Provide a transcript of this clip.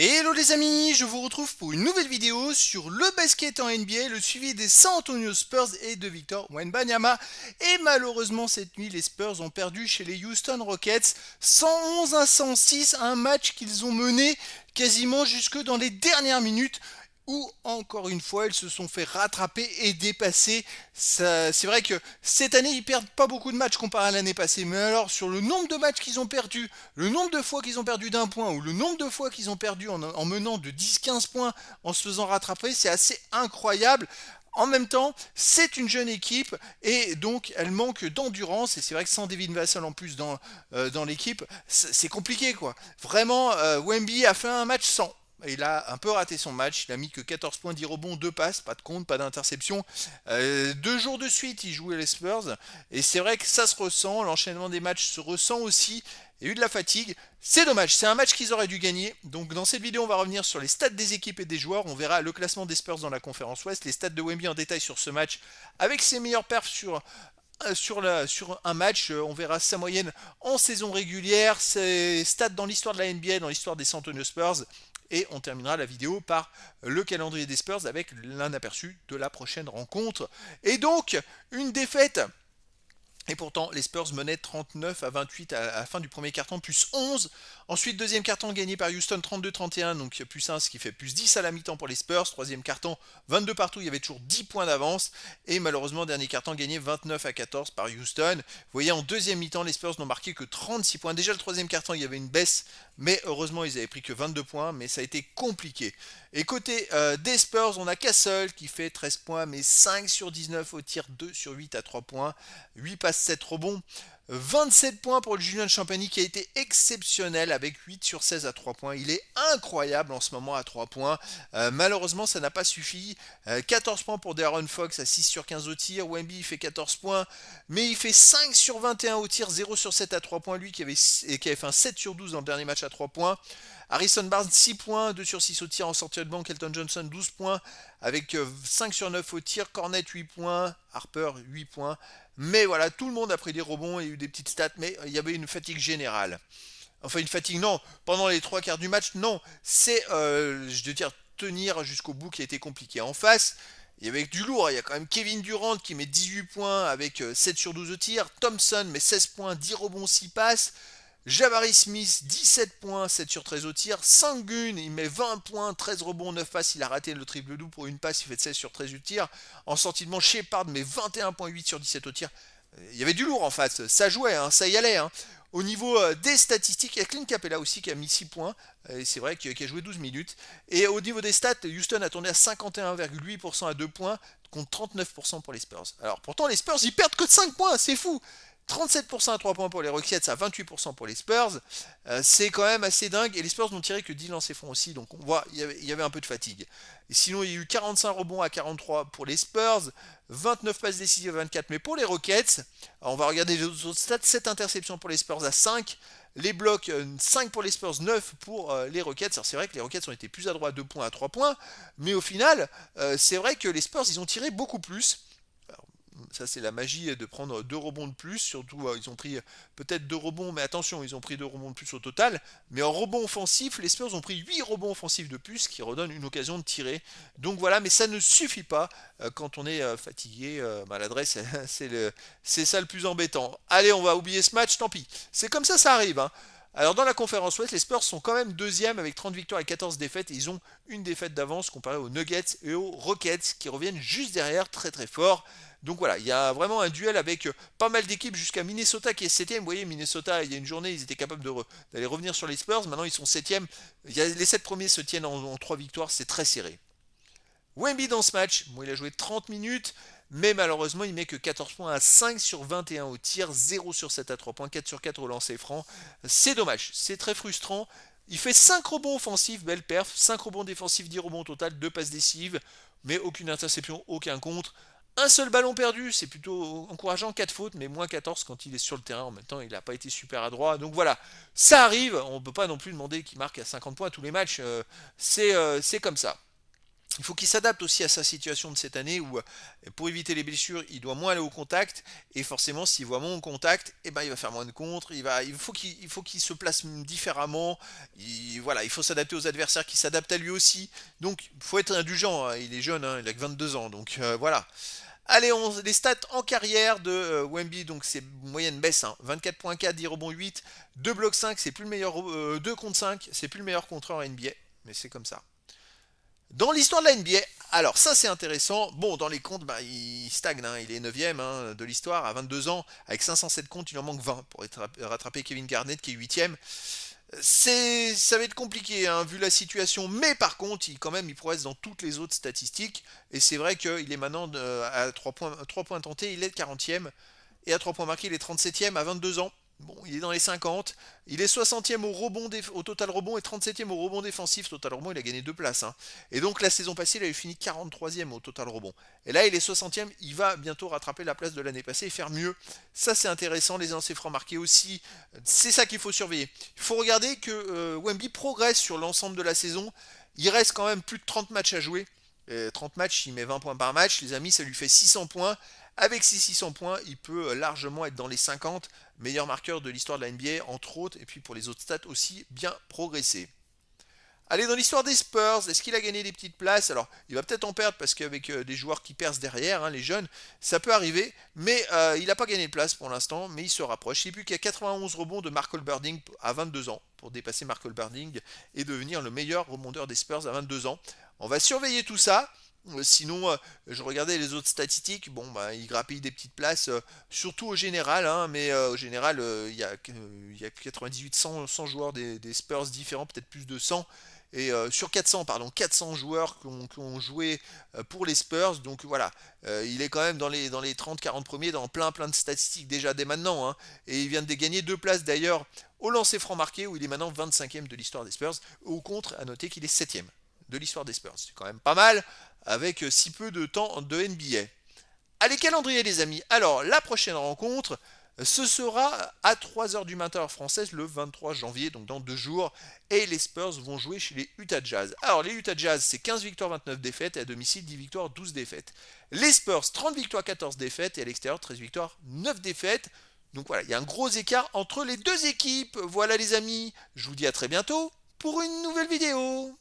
Hello les amis, je vous retrouve pour une nouvelle vidéo sur le basket en NBA, le suivi des San Antonio Spurs et de Victor Wembanyama. Et malheureusement cette nuit, les Spurs ont perdu chez les Houston Rockets 111 à 106, un match qu'ils ont mené quasiment jusque dans les dernières minutes où encore une fois ils se sont fait rattraper et dépasser. C'est vrai que cette année ils perdent pas beaucoup de matchs comparé à l'année passée, mais alors sur le nombre de matchs qu'ils ont perdus, le nombre de fois qu'ils ont perdu d'un point ou le nombre de fois qu'ils ont perdu en menant de 10-15 points en se faisant rattraper, c'est assez incroyable. En même temps, c'est une jeune équipe et donc elle manque d'endurance. Et c'est vrai que sans David Vassell en plus dans l'équipe, c'est compliqué quoi. Vraiment, Wemby a fait un match sans. Il a un peu raté son match, il a mis que 14 points, 10 rebonds, 2 passes, pas de compte, pas d'interception. 2 jours de suite, il jouait les Spurs, et c'est vrai que ça se ressent, l'enchaînement des matchs se ressent aussi. Il y a eu de la fatigue, c'est dommage, c'est un match qu'ils auraient dû gagner. Donc dans cette vidéo, on va revenir sur les stats des équipes et des joueurs, on verra le classement des Spurs dans la conférence Ouest, les stats de Wemby en détail sur ce match, avec ses meilleurs perfs sur un match, on verra sa moyenne en saison régulière, ses stats dans l'histoire de la NBA, dans l'histoire des San Antonio Spurs, et on terminera la vidéo par le calendrier des Spurs avec l'un aperçu de la prochaine rencontre. Et donc, une défaite. Et pourtant, les Spurs menaient 39 à 28 à la fin du premier quart-temps, plus 11. Ensuite, deuxième quart-temps gagné par Houston 32-31, donc plus 1, ce qui fait plus 10 à la mi-temps pour les Spurs. Troisième quart-temps, 22 partout, il y avait toujours 10 points d'avance. Et malheureusement, dernier quart-temps gagné 29 à 14 par Houston. Vous voyez, en deuxième mi-temps, les Spurs n'ont marqué que 36 points. Déjà, le troisième quart-temps, il y avait une baisse, mais heureusement, ils avaient pris que 22 points, mais ça a été compliqué. Et côté des Spurs, on a Castle qui fait 13 points, mais 5 sur 19 au tir, 2 sur 8 à 3 points. 8 passes, 7 rebonds. 27 points pour le Julian Champagny qui a été exceptionnel avec 8 sur 16 à 3 points. Il est incroyable en ce moment à 3 points. Malheureusement, ça n'a pas suffi. 14 points pour De'Aaron Fox à 6 sur 15 au tir. Wemby fait 14 points, mais il fait 5 sur 21 au tir, 0 sur 7 à 3 points. Lui qui avait fait un 7 sur 12 dans le dernier match à 3 points. Harrison Barnes 6 points, 2 sur 6 au tir en sortie de banc. Kelton Johnson 12 points avec 5 sur 9 au tir. Cornet 8 points, Harper 8 points. Mais voilà, tout le monde a pris des rebonds et eu des petites stats, mais il y avait une fatigue générale. Enfin, une fatigue, non. Pendant les 3 quarts du match, non. C'est, je veux dire, tenir jusqu'au bout qui a été compliqué. En face, il y avait du lourd. Il y a quand même Kevin Durant qui met 18 points avec 7 sur 12 au tir. Thompson met 16 points, 10 rebonds, 6 passes. Jabari Smith, 17 points, 7 sur 13 au tir. Sangun, il met 20 points, 13 rebonds, 9 passes. Il a raté le triple double pour une passe, il fait 16 sur 13 au tir. En sortie de manche, Shepard met 21,8 sur 17 au tir. Il y avait du lourd en face, ça jouait, hein, ça y allait. Hein. Au niveau des statistiques, il y a Clint Capella aussi qui a mis 6 points. C'est vrai qu'il a joué 12 minutes. Et au niveau des stats, Houston a tourné à 51,8% à 2 points contre 39% pour les Spurs. Alors pourtant, les Spurs, ils perdent que de 5 points, c'est fou. 37% à 3 points pour les Rockets, à 28% pour les Spurs. C'est quand même assez dingue. Et les Spurs n'ont tiré que 10 lancers francs aussi. Donc on voit, il y avait un peu de fatigue. Et sinon, il y a eu 45 rebonds à 43 pour les Spurs. 29 passes décisives à 24. Mais pour les Rockets, on va regarder les autres stats. 7 interceptions pour les Spurs à 5. Les blocs, 5 pour les Spurs, 9 pour les Rockets. Alors c'est vrai que les Rockets ont été plus adroits à 2 points, à 3 points. Mais au final, c'est vrai que les Spurs, ils ont tiré beaucoup plus. Ça, c'est la magie de prendre 2 rebonds de plus. Surtout, ils ont pris peut-être 2 rebonds, mais attention, ils ont pris 2 rebonds de plus au total. Mais en rebond offensif, les Spurs ont pris 8 rebonds offensifs de plus, qui redonnent une occasion de tirer. Donc voilà, mais ça ne suffit pas quand on est fatigué, maladresse, c'est ça le plus embêtant. Allez, on va oublier ce match, tant pis. C'est comme ça arrive. Hein. Alors dans la conférence Ouest, les Spurs sont quand même deuxième avec 30 victoires et 14 défaites. Et ils ont une défaite d'avance comparé aux Nuggets et aux Rockets qui reviennent juste derrière très très fort. Donc voilà, il y a vraiment un duel avec pas mal d'équipes jusqu'à Minnesota qui est 7ème. Vous voyez, Minnesota, il y a une journée, ils étaient capables d'aller revenir sur les Spurs. Maintenant, ils sont 7ème. Les 7 premiers se tiennent en 3 victoires, c'est très serré. Wemby dans ce match, bon, il a joué 30 minutes, mais malheureusement, il met que 14 points à 5 sur 21 au tir, 0 sur 7 à 3 points, 4 sur 4 au lancer franc. C'est dommage, c'est très frustrant. Il fait 5 rebonds offensifs, belle perf, 5 rebonds défensifs, 10 rebonds au total, 2 passes décisives, mais aucune interception, aucun contre. Un seul ballon perdu, c'est plutôt encourageant, 4 fautes, mais moins 14 quand il est sur le terrain. En même temps, il n'a pas été super adroit. Donc voilà, ça arrive. On ne peut pas non plus demander qu'il marque à 50 points à tous les matchs. C'est comme ça. Il faut qu'il s'adapte aussi à sa situation de cette année où, pour éviter les blessures, il doit moins aller au contact. Et forcément, s'il voit moins au contact, eh ben, il va faire moins de contre. Il faut qu'il se place différemment. Voilà, il faut s'adapter aux adversaires qui s'adaptent à lui aussi. Donc, il faut être indulgent, hein. Il est jeune, hein, il a que 22 ans. Donc, voilà. Allez, les stats en carrière de Wemby, donc c'est moyenne baisse, hein. 24.4, 10 rebonds 8, 2 blocs 5, c'est plus le meilleur, 2 contre 5, c'est plus le meilleur contreur NBA, mais c'est comme ça. Dans l'histoire de la NBA, alors ça c'est intéressant. Bon, dans les comptes, bah, il stagne, hein. Il est 9ème, hein, de l'histoire à 22 ans. Avec 507 comptes, il en manque 20 pour rattraper Kevin Garnett qui est 8ème. Ça va être compliqué, hein, vu la situation, mais par contre, quand même, il progresse dans toutes les autres statistiques. Et c'est vrai qu'il est maintenant à 3 points tentés, il est 40ème. Et à 3 points marqués, il est 37ème à 22 ans. Bon, il est dans les 50. Il est 60e au total rebond et 37e au rebond défensif. Total rebond, il a gagné 2 places, hein. Et donc la saison passée, il avait fini 43e au total rebond. Et là, il est 60e. Il va bientôt rattraper la place de l'année passée et faire mieux. Ça, c'est intéressant. Les lancers francs marqués aussi. C'est ça qu'il faut surveiller. Il faut regarder que Wemby progresse sur l'ensemble de la saison. Il reste quand même plus de 30 matchs à jouer. 30 matchs, il met 20 points par match. Les amis, ça lui fait 600 points. Avec ces 600 points, il peut largement être dans les 50 meilleurs marqueurs de l'histoire de la NBA, entre autres, et puis pour les autres stats aussi, bien progressé. Allez, dans l'histoire des Spurs, est-ce qu'il a gagné des petites places? Alors, il va peut-être en perdre parce qu'avec des joueurs qui percent derrière, hein, les jeunes, ça peut arriver, mais il n'a pas gagné de place pour l'instant, mais il se rapproche. Il n'est plus qu'à 91 rebonds de Mark Olberding à 22 ans, pour dépasser Mark Olberding et devenir le meilleur rebondeur des Spurs à 22 ans. On va surveiller tout ça. Sinon, je regardais les autres statistiques. Bon, bah, il grappille des petites places, surtout au général, hein, mais au général, il y a 98, 100 joueurs des Spurs différents, peut-être plus de 100. Et sur 400, pardon, 400 joueurs qui ont joué pour les Spurs. Donc voilà, il est quand même dans les 30-40 premiers, dans plein de statistiques déjà dès maintenant, hein. Et il vient de gagner 2 places d'ailleurs au lancer franc marqué, où il est maintenant 25e de l'histoire des Spurs. Au contre, à noter qu'il est 7e de l'histoire des Spurs. C'est quand même pas mal avec si peu de temps de NBA. Allez, calendrier les amis. Alors, la prochaine rencontre, ce sera à 3h du matin heure française le 23 janvier, donc dans 2 jours. Et les Spurs vont jouer chez les Utah Jazz. Alors, les Utah Jazz, c'est 15 victoires, 29 défaites. Et à domicile, 10 victoires, 12 défaites. Les Spurs, 30 victoires, 14 défaites. Et à l'extérieur, 13 victoires, 9 défaites. Donc voilà, il y a un gros écart entre les deux équipes. Voilà les amis, je vous dis à très bientôt pour une nouvelle vidéo.